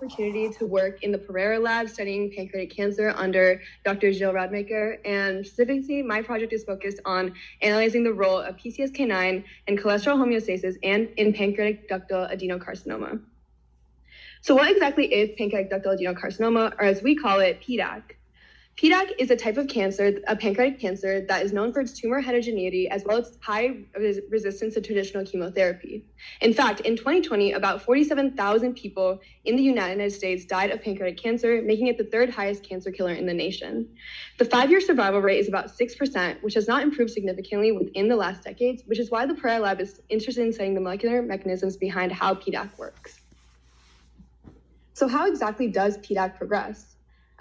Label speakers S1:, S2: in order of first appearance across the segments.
S1: opportunity to work in the Pereira lab studying pancreatic cancer under Dr. Jill Radmacher, and specifically my project is focused on analyzing the role of PCSK9 and cholesterol homeostasis and in pancreatic ductal adenocarcinoma. So what exactly is pancreatic ductal adenocarcinoma, or as we call it, PDAC? PDAC is a type of cancer, a pancreatic cancer, that is known for its tumor heterogeneity as well as high resistance to traditional chemotherapy. In fact, in 2020, about 47,000 people in the United States died of pancreatic cancer, making it the third highest cancer killer in the nation. The 5-year survival rate is about 6%, which has not improved significantly within the last decades, which is why the Pereira lab is interested in studying the molecular mechanisms behind how PDAC works. So how exactly does PDAC progress?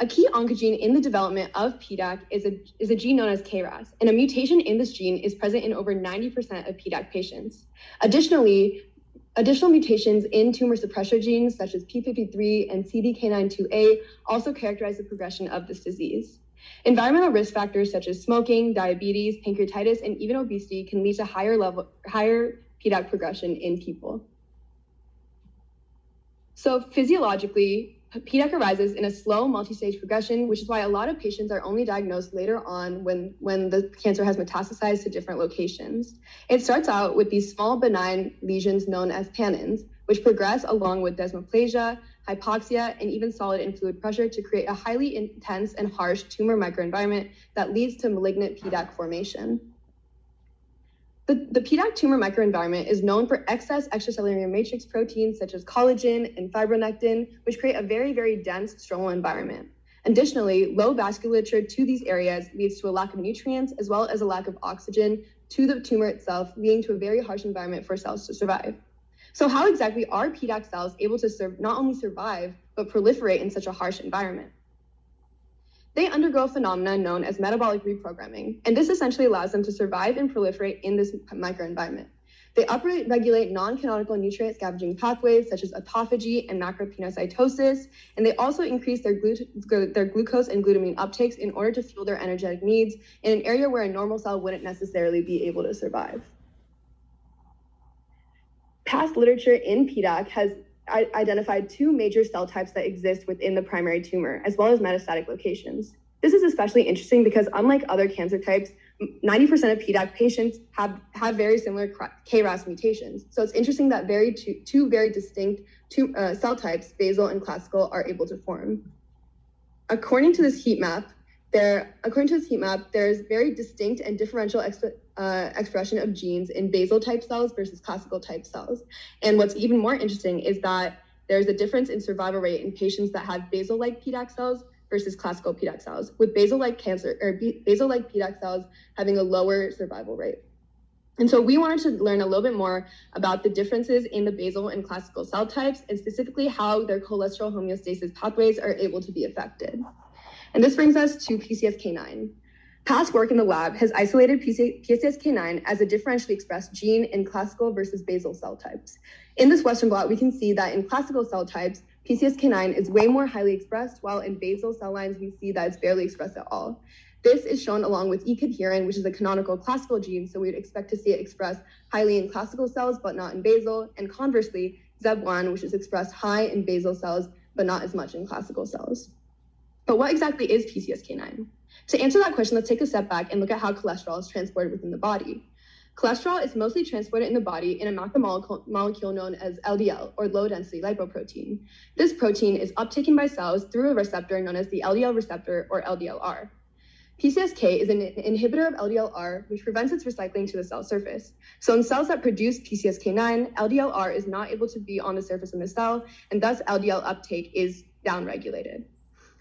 S1: A key oncogene in the development of PDAC is a gene known as KRAS, and a mutation in this gene is present in over 90% of PDAC patients. Additionally, additional mutations in tumor suppressor genes such as p53 and CDK9-2A also characterize the progression of this disease. Environmental risk factors such as smoking, diabetes, pancreatitis, and even obesity can lead to higher PDAC progression in people. So physiologically, PDAC arises in a slow multi-stage progression, which is why a lot of patients are only diagnosed later on when the cancer has metastasized to different locations. It starts out with these small benign lesions known as pannins, which progress along with desmoplasia, hypoxia, and even solid and fluid pressure to create a highly intense and harsh tumor microenvironment that leads to malignant PDAC formation. The PDAC tumor microenvironment is known for excess extracellular matrix proteins such as collagen and fibronectin, which create a very, very dense stromal environment. Additionally, low vasculature to these areas leads to a lack of nutrients as well as a lack of oxygen to the tumor itself, leading to a very harsh environment for cells to survive. So how exactly are PDAC cells able to not only survive, but proliferate in such a harsh environment? They undergo a phenomenon known as metabolic reprogramming, and this essentially allows them to survive and proliferate in this microenvironment. They upregulate non-canonical nutrient scavenging pathways such as autophagy and macropinocytosis, and they also increase their glucose and glutamine uptakes in order to fuel their energetic needs in an area where a normal cell wouldn't necessarily be able to survive. Past literature in PDAC has identified 2 major cell types that exist within the primary tumor, as well as metastatic locations. This is especially interesting because unlike other cancer types, 90% of PDAC patients have very similar KRAS mutations. So it's interesting that two very distinct cell types, basal and classical, are able to form. According to this heat map, there's very distinct and differential expression of genes in basal type cells versus classical type cells. And what's even more interesting is that there's a difference in survival rate in patients that have basal-like PDAC cells versus classical PDAC cells, with basal-like PDAC cells having a lower survival rate. And so we wanted to learn a little bit more about the differences in the basal and classical cell types, and specifically how their cholesterol homeostasis pathways are able to be affected. And this brings us to PCSK9. Past work in the lab has isolated PCSK9 as a differentially expressed gene in classical versus basal cell types. In this Western blot, we can see that in classical cell types, PCSK9 is way more highly expressed, while in basal cell lines, we see that it's barely expressed at all. This is shown along with E-cadherin, which is a canonical classical gene, so we'd expect to see it expressed highly in classical cells, but not in basal, and conversely, ZEB1, which is expressed high in basal cells, but not as much in classical cells. But what exactly is PCSK9? To answer that question, let's take a step back and look at how cholesterol is transported within the body. Cholesterol is mostly transported in the body in a macromolecule known as LDL, or low-density lipoprotein. This protein is uptaken by cells through a receptor known as the LDL receptor, or LDLR. PCSK is an inhibitor of LDLR, which prevents its recycling to the cell surface. So in cells that produce PCSK9, LDLR is not able to be on the surface of the cell, and thus LDL uptake is downregulated.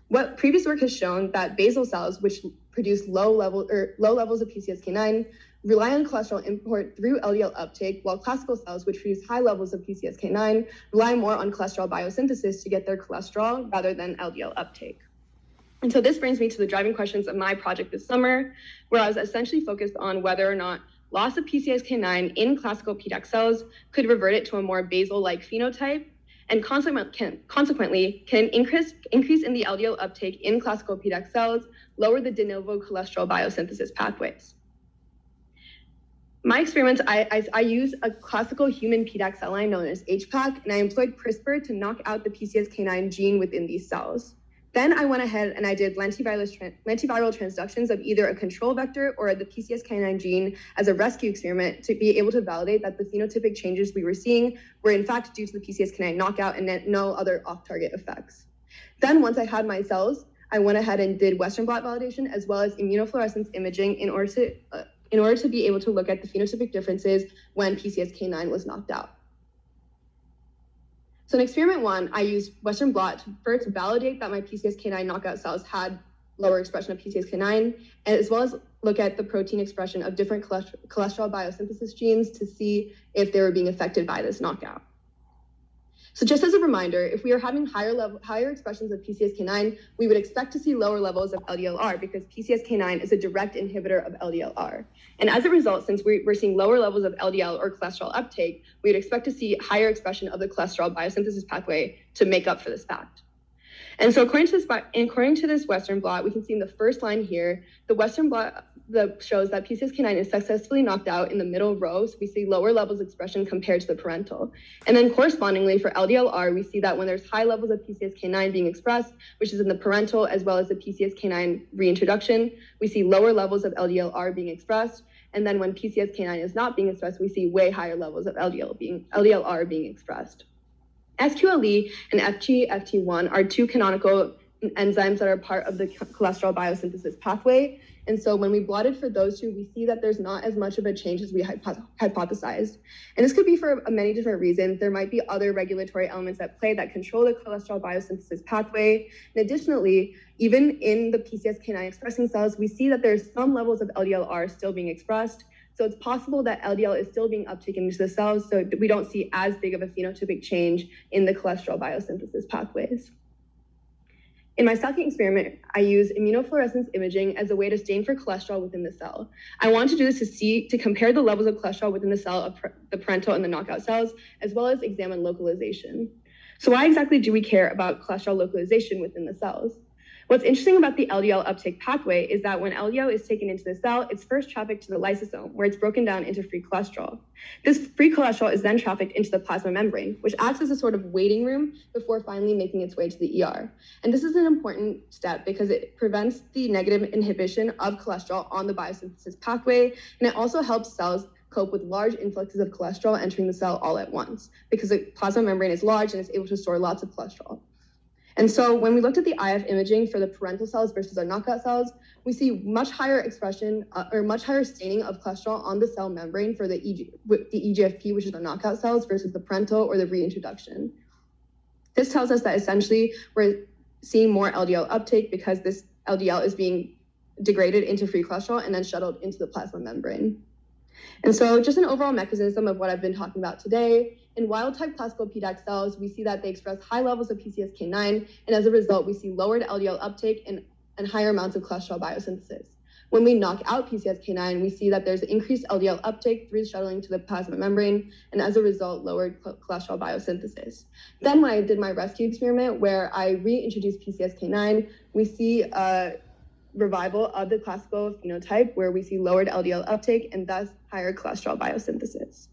S1: What previous work has shown that basal cells, which produce low levels of PCSK9, rely on cholesterol import through LDL uptake, while classical cells, which produce high levels of PCSK9, rely more on cholesterol biosynthesis to get their cholesterol rather than LDL uptake. And so this brings me to the driving questions of my project this summer, where I was essentially focused on whether or not loss of PCSK9 in classical PDAC cells could revert it to a more basal-like phenotype, and consequently can increase in the LDL uptake in classical PDAC cells, lower the de novo cholesterol biosynthesis pathways. My experiments, I used a classical human PDAC cell line known as HPAC, and I employed CRISPR to knock out the PCSK9 gene within these cells. Then I went ahead and I did lentiviral transductions of either a control vector or the PCSK9 gene as a rescue experiment to be able to validate that the phenotypic changes we were seeing were in fact due to the PCSK9 knockout and no other off-target effects. Then once I had my cells, I went ahead and did Western blot validation as well as immunofluorescence imaging in order to be able to look at the phenotypic differences when PCSK9 was knocked out. So in experiment 1, I used Western blot to first validate that my PCSK9 knockout cells had lower expression of PCSK9, as well as look at the protein expression of different cholesterol biosynthesis genes to see if they were being affected by this knockout. So just as a reminder, if we are having higher expressions of PCSK9, we would expect to see lower levels of LDLR because PCSK9 is a direct inhibitor of LDLR. And as a result, since we're seeing lower levels of LDL or cholesterol uptake, we would expect to see higher expression of the cholesterol biosynthesis pathway to make up for this fact. And so according to this Western blot, we can see in the first line here, the Western blot shows that PCSK9 is successfully knocked out in the middle row, so we see lower levels of expression compared to the parental. And then correspondingly for LDLR, we see that when there's high levels of PCSK9 being expressed, which is in the parental as well as the PCSK9 reintroduction, we see lower levels of LDLR being expressed. And then when PCSK9 is not being expressed, we see way higher levels of LDLR being expressed. SQLE and FGFT1 are two canonical enzymes that are part of the cholesterol biosynthesis pathway. And so when we blotted for those two, we see that there's not as much of a change as we hypothesized. And this could be for many different reasons. There might be other regulatory elements at play that control the cholesterol biosynthesis pathway. And additionally, even in the PCSK9 expressing cells, we see that there's some levels of LDLR still being expressed. So it's possible that LDL is still being uptaken into the cells, so we don't see as big of a phenotypic change in the cholesterol biosynthesis pathways. In my second experiment, I used immunofluorescence imaging as a way to stain for cholesterol within the cell. I wanted to do this to compare the levels of cholesterol within the cell of the parental and the knockout cells, as well as examine localization. So why exactly do we care about cholesterol localization within the cells? What's interesting about the LDL uptake pathway is that when LDL is taken into the cell, it's first trafficked to the lysosome, where it's broken down into free cholesterol. This free cholesterol is then trafficked into the plasma membrane, which acts as a sort of waiting room before finally making its way to the ER. And this is an important step because it prevents the negative inhibition of cholesterol on the biosynthesis pathway, and it also helps cells cope with large influxes of cholesterol entering the cell all at once, because the plasma membrane is large and it's able to store lots of cholesterol. And so when we looked at the IF imaging for the parental cells versus our knockout cells, we see much higher expression or much higher staining of cholesterol on the cell membrane for the EGFP, which is the knockout cells, versus the parental or the reintroduction. This tells us that essentially we're seeing more LDL uptake because this LDL is being degraded into free cholesterol and then shuttled into the plasma membrane. And so just an overall mechanism of what I've been talking about today. In wild-type classical PDAC cells, we see that they express high levels of PCSK9, and as a result, we see lowered LDL uptake and higher amounts of cholesterol biosynthesis. When we knock out PCSK9, we see that there's increased LDL uptake through shuttling to the plasma membrane, and as a result, lowered cholesterol biosynthesis. Then when I did my rescue experiment where I reintroduced PCSK9, we see revival of the classical phenotype where we see lowered LDL uptake and thus higher cholesterol biosynthesis.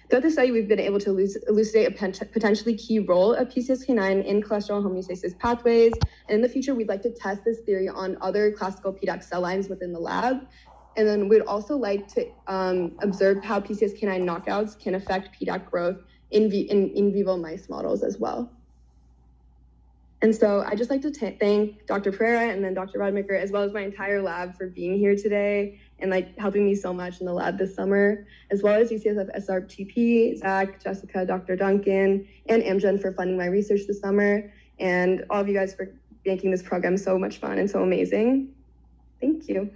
S1: Throughout the study, we've been able to elucidate a potentially key role of PCSK9 in cholesterol homeostasis pathways. And in the future, we'd like to test this theory on other classical PDAC cell lines within the lab. And then we'd also like to observe how PCSK9 knockouts can affect PDAC growth in vivo mice models as well. And so I'd just like to thank Dr. Pereira and then Dr. Rodmaker, as well as my entire lab for being here today and helping me so much in the lab this summer, as well as UCSF SRTP, Zach, Jessica, Dr. Duncan, and Amgen for funding my research this summer, and all of you guys for making this program so much fun and so amazing. Thank you.